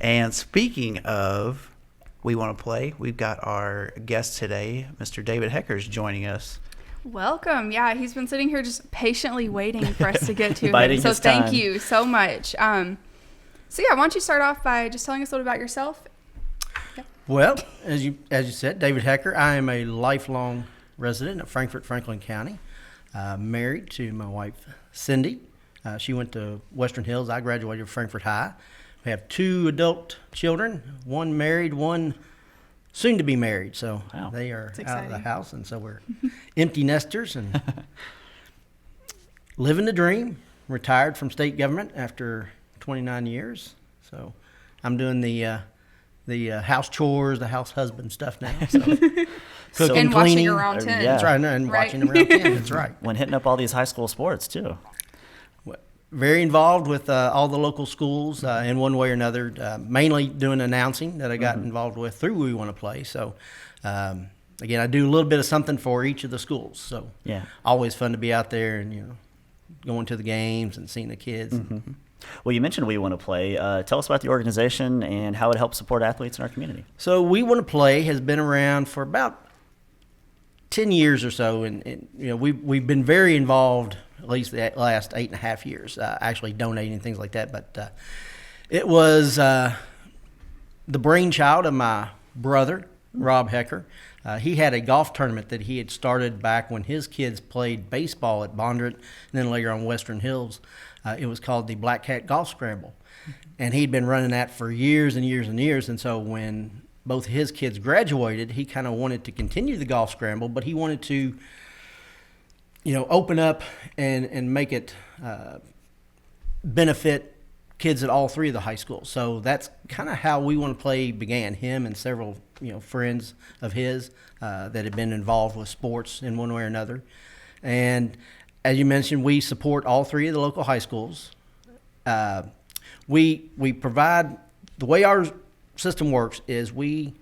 And speaking of We Want to Play, we've got our guest today, Mr. David Heckers, joining us. Welcome. Yeah, he's been sitting here just patiently waiting for us to get to Biding him. So his thank time. you so much. Why don't you start off by just telling us a little about yourself? Well, as you said, David Hecker. I am a lifelong resident of Frankfort, Franklin County. Married to my wife, Cindy. She went to Western Hills. I graduated from Frankfort High. We have 2 adult children, one married, one soon to be married. So Wow. they are That's out of the exciting. house, and so we're empty nesters and living the dream. Retired from state government after 29 years. So I'm doing the house chores, the house husband stuff now. So cooking, And watching cleaning. around 10. yeah. That's right, and Right. watching them around 10. That's right. When hitting up all these high school sports, too. Very involved with all the local schools in one way or another, mainly doing announcing that I got involved with through WeWannaPlay. So, again, I do a little bit of something for each of the schools. So, Yeah. always fun to be out there and, going to the games and seeing the kids. Well, you mentioned We Want to Play. Tell us about the organization and how it helps support athletes in our community. So, WeWannaPlay has been around for about 10 years or so. And we've been very involved at least the last 8.5 years, actually donating things like that. But it was the brainchild of my brother, Rob Hecker. He had a golf tournament that he had started back when his kids played baseball at Bondurant and then later on Western Hills. It was called the Black Cat Golf Scramble. And he'd been running that for years and years and years. And so when both his kids graduated, he kind of wanted to continue the golf scramble, but he wanted to open up and make it benefit kids at all 3 of the high schools. So that's kind of how We Want to Play began. Him and several friends of his that had been involved with sports in one way or another. And as you mentioned, we support all 3 of the local high schools. We provide, the way our system works is we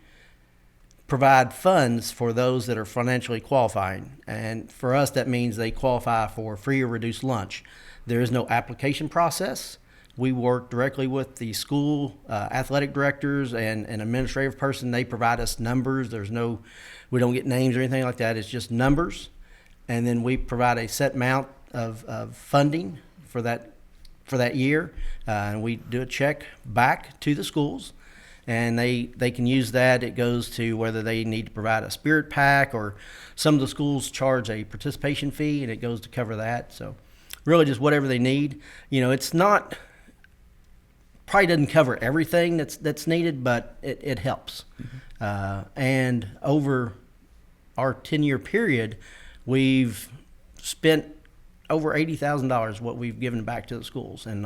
provide funds for those that are financially qualifying. And for us, that means they qualify for free or reduced lunch. There is no application process. We work directly with the school athletic directors and an administrative person. They provide us numbers. We don't get names or anything like that. It's just numbers. And then we provide a set amount of funding for that year. And we do a check back to the schools. And they can use that. It goes to whether they need to provide a spirit pack, or some of the schools charge a participation fee, and it goes to cover that. So really just whatever they need. It's not, probably doesn't cover everything that's needed, but it helps. And over our 10-year period, we've spent over $80,000 what we've given back to the schools, and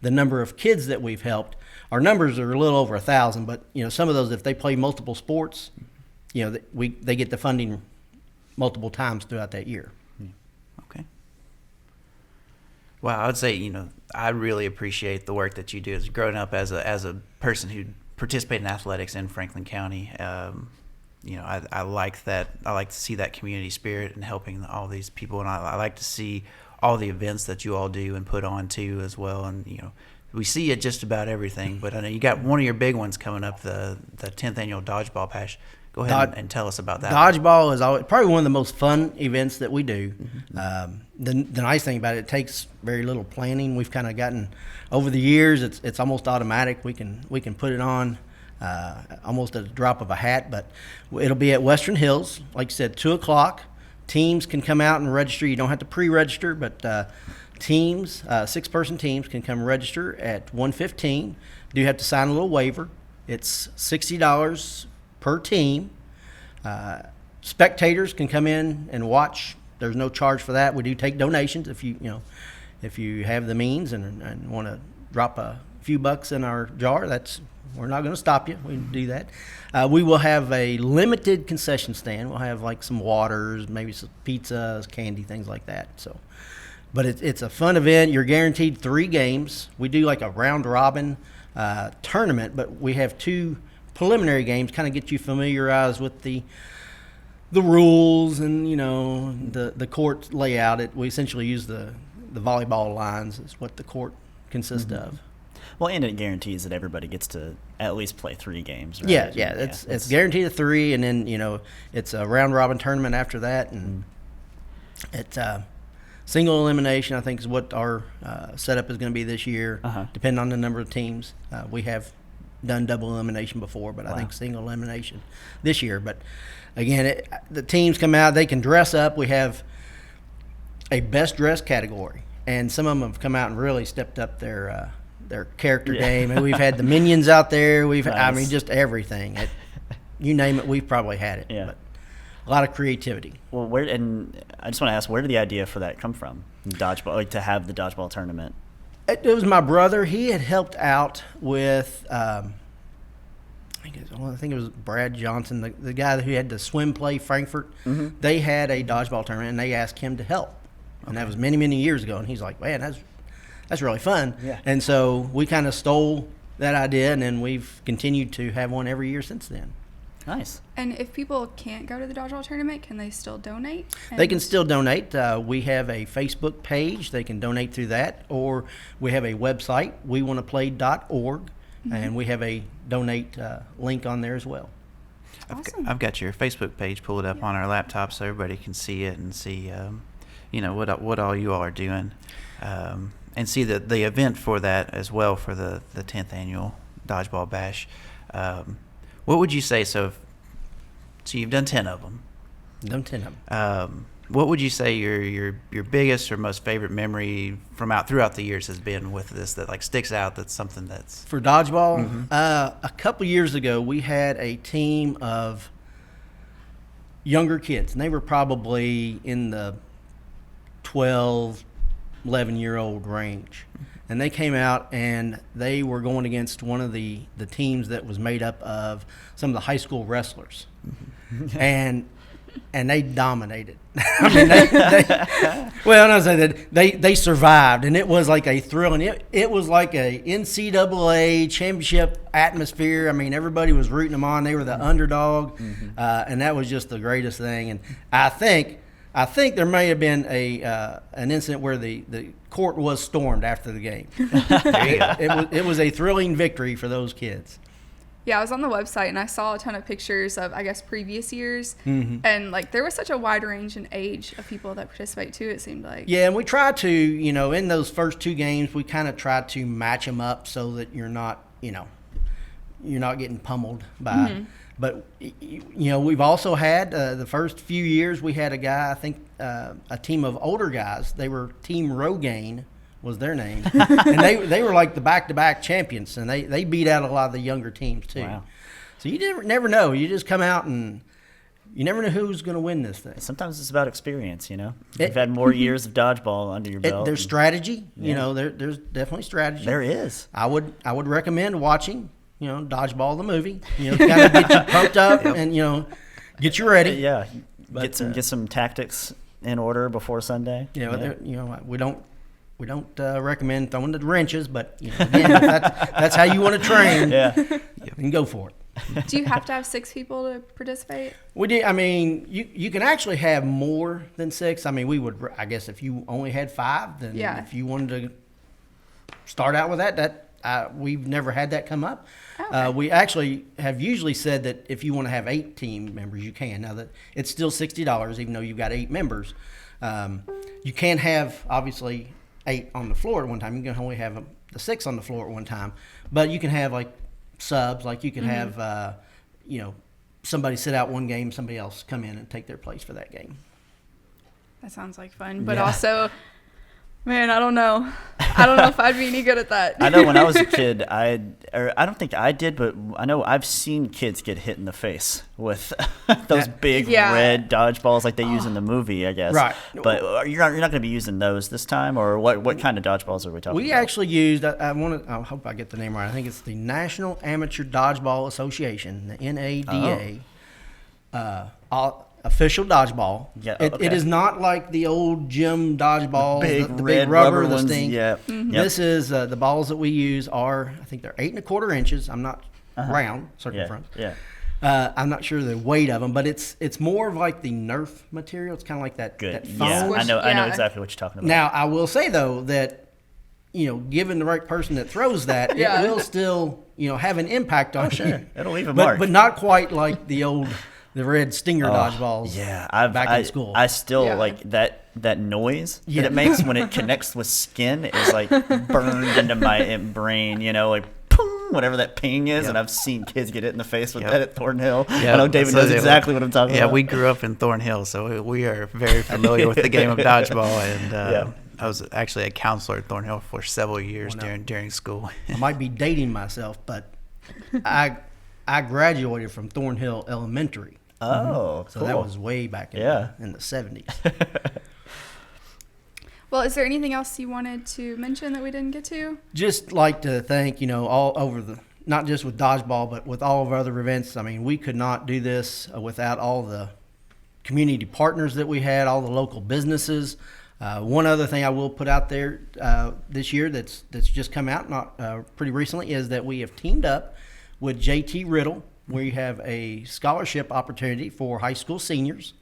the number of kids that we've helped. Our numbers are a little over 1,000, but some of those, if they play multiple sports, they get the funding multiple times throughout that year. Okay. Well, I would say, I really appreciate the work that you do. As growing up as a person who participated in athletics in Franklin County, I like that. I like to see that community spirit and helping all these people, and I like to see all the events that you all do and put on too as well. And we see it just about everything. But I know you got one of your big ones coming up, the 10th annual dodgeball bash. Go ahead and tell us about that. Dodgeball is probably one of the most fun events that we do. The nice thing about it takes very little planning. We've kind of gotten over the years. It's almost automatic. We can put it on almost at a drop of a hat. But it'll be at Western Hills, like you said, 2:00. Teams can come out and register. You don't have to pre-register, but teams, 6-person teams, can come register at 1:15. Do have to sign a little waiver. It's $60 per team. Spectators can come in and watch. There's no charge for that. We do take donations if you have the means and want to drop a few bucks in our jar. We're not going to stop you. We can do that. We will have a limited concession stand. We'll have like some waters, maybe some pizzas, candy, things like that. But it's a fun event. You're guaranteed 3 games. We do like a round robin tournament, but we have 2 preliminary games, kind of get you familiarized with the rules and the court layout. We essentially use the volleyball lines is what the court consists of. Well, and it guarantees that everybody gets to at least play 3 games. Right? Yeah. It's guaranteed a 3, and then it's a round robin tournament after that, and it's single elimination. I think is what our setup is going to be this year, depending on the number of teams. We have done double elimination before, but I think single elimination this year. But again, the teams come out, they can dress up. We have a best dressed category, and some of them have come out and really stepped up their character game. And we've had the minions out there. I mean, just everything. You name it, we've probably had it. Yeah. But a lot of creativity. Well, and I just want to ask, where did the idea for that come from? Dodgeball, like to have the dodgeball tournament. It was my brother. He had helped out with, I think it was Brad Johnson, the guy who had the swim play Frankfort. They had a dodgeball tournament, and they asked him to help. And that was many, many years ago. And he's like, man, that's really fun. Yeah. And so we kind of stole that idea, and then we've continued to have one every year since then. Nice. And if people can't go to the dodgeball tournament, can they still donate? They can still donate. We have a Facebook page. They can donate through that. Or we have a website, WeWannaPlay.org, and we have a donate link on there as well. Awesome. I've got your Facebook page pulled up on our laptop so everybody can see it and see, what all you all are doing, and see the event for that as well for the 10th annual Dodgeball Bash. What would you say? So you've done 10 of them. Done 10 of them. What would you say your biggest or most favorite memory from throughout the years has been with this that like sticks out? That's something that's For dodgeball, a couple years ago, we had a team of younger kids, and they were probably in the 12, 11-year-old range. And they came out, and they were going against one of the teams that was made up of some of the high school wrestlers. And they dominated. I mean, I say that they survived, and it was like a thrill, and it was like a NCAA championship atmosphere. I mean, everybody was rooting them on. They were the underdog, and that was just the greatest thing. And I think there may have been an incident where the court was stormed after the game. It was a thrilling victory for those kids. Yeah, I was on the website and I saw a ton of pictures of, I guess, previous years. And like there was such a wide range in age of people that participate too, it seemed like. Yeah, and we tried to, in those first 2 games, we kind of tried to match them up so that you're not getting pummeled by. But, we've also had the first few years, we had a guy, I think a team of older guys. They were Team Rogaine was their name. And they were like the back-to-back champions, and they beat out a lot of the younger teams too. Wow. So you never know. You just come out and you never know who's going to win this thing. Sometimes it's about experience, You've had more years of dodgeball under your belt. There's strategy. There's definitely strategy. There is. I would recommend watching, Dodgeball the movie. Kind of get you pumped up and get you ready. Yeah. But, get some tactics in order before Sunday. We don't recommend throwing the wrenches, but again, if that's how you want to train. Then go for it. Do you have to have 6 people to participate? We did. I mean, you can actually have more than 6. I mean, we would. I guess if you only had 5, then if you wanted to start out with that, we've never had that come up. Okay. We actually have usually said that if you want to have 8 team members, you can. Now that it's still $60, even though you've got 8 members. You can have obviously 8 on the floor at one time. You can only have the 6 on the floor at one time, but you can have like subs. Like you can have somebody sit out one game, somebody else come in and take their place for that game. That sounds like fun, but also, man, I don't know if I'd be any good at that. I know when I was a kid, I don't think I did, but I know I've seen kids get hit in the face with those big red dodgeballs like they use in the movie, I guess. Right. But you're not going to be using those this time, or what kind of dodgeballs are we talking about? We actually used, I hope I get the name right. I think it's the National Amateur Dodgeball Association, the NADA. Official dodgeball. Yeah, it is not like the old gym dodgeballs, the big big rubber, the ones, sting. yeah. This is the balls that we use are, I think they're 8 1/4 inches. I'm not round circumference. Yeah. I'm not sure the weight of them, but it's more of like the Nerf material. It's kind of like that. Good. That foam. Yeah, Squish, I know exactly what you're talking about. Now I will say though that given the right person that throws that, Yeah. it will still, have an impact on you. It'll leave a but, mark. but not quite like the red stinger dodgeballs. Yeah, back in school. I still Yeah. like that noise Yeah. that it makes when it connects with skin is like burned into my brain. Like boom, whatever that ping is. Yep. And I've seen kids get hit in the face with Yep. that at Thornhill. Yeah, I know David so knows exactly what I'm talking Yeah, about. we grew up in Thornhill, so we are very familiar with the game of dodgeball. And Yeah. I was actually a counselor at Thornhill for several years Well, no. during school. I might be dating myself, but I graduated from Thornhill Elementary. Oh, So cool. that was way back in the 70s. Well, is there anything else you wanted to mention that we didn't get to? Just like to thank, all over not just with dodgeball, but with all of our other events. I mean, we could not do this without all the community partners that we had, all the local businesses. One other thing I will put out there this year that's just come out not pretty recently is that we have teamed up with JT Riddle. We have a scholarship opportunity for high school seniors.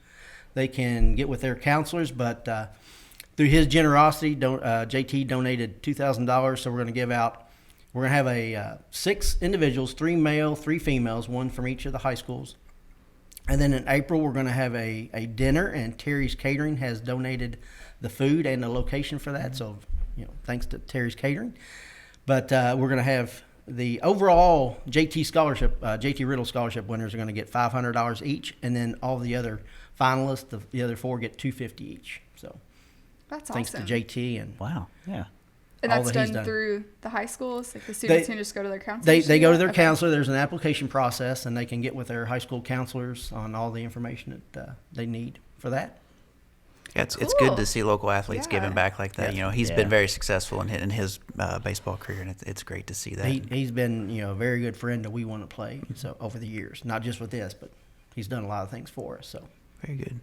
They can get with their counselors, but through his generosity, JT donated $2,000. So we're going to have 6 individuals, 3 male, 3 females, 1 from each of the high schools. And then in April, we're going to have a dinner, and Terry's Catering has donated the food and the location for that. So, thanks to Terry's Catering. But we're going to have the overall JT Riddle scholarship winners are going to get $500 each, and then all the other finalists, the other 4 get $250 each. So That's thanks awesome. to JT and Wow. Yeah. And all that's that he's done done. through the high schools? Like the students They- can just go to their counselors? they go to their Okay. counselor. There's an application process, and they can get with their high school counselors on all the information that they need for that. Yeah, it's Cool. good to see local athletes Yeah. giving back like that. Yeah. He's Yeah. been very successful in his baseball career, and it's great to see that. He's been a very good friend of WeWannaPlay so over the years, not just with this, but he's done a lot of things for us. So Very good.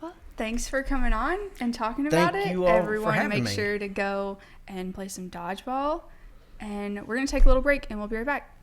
Well, thanks for coming on and talking Thank about it. you all for Everyone, having make me. sure to go and play some dodgeball. And we're going to take a little break, and we'll be right back.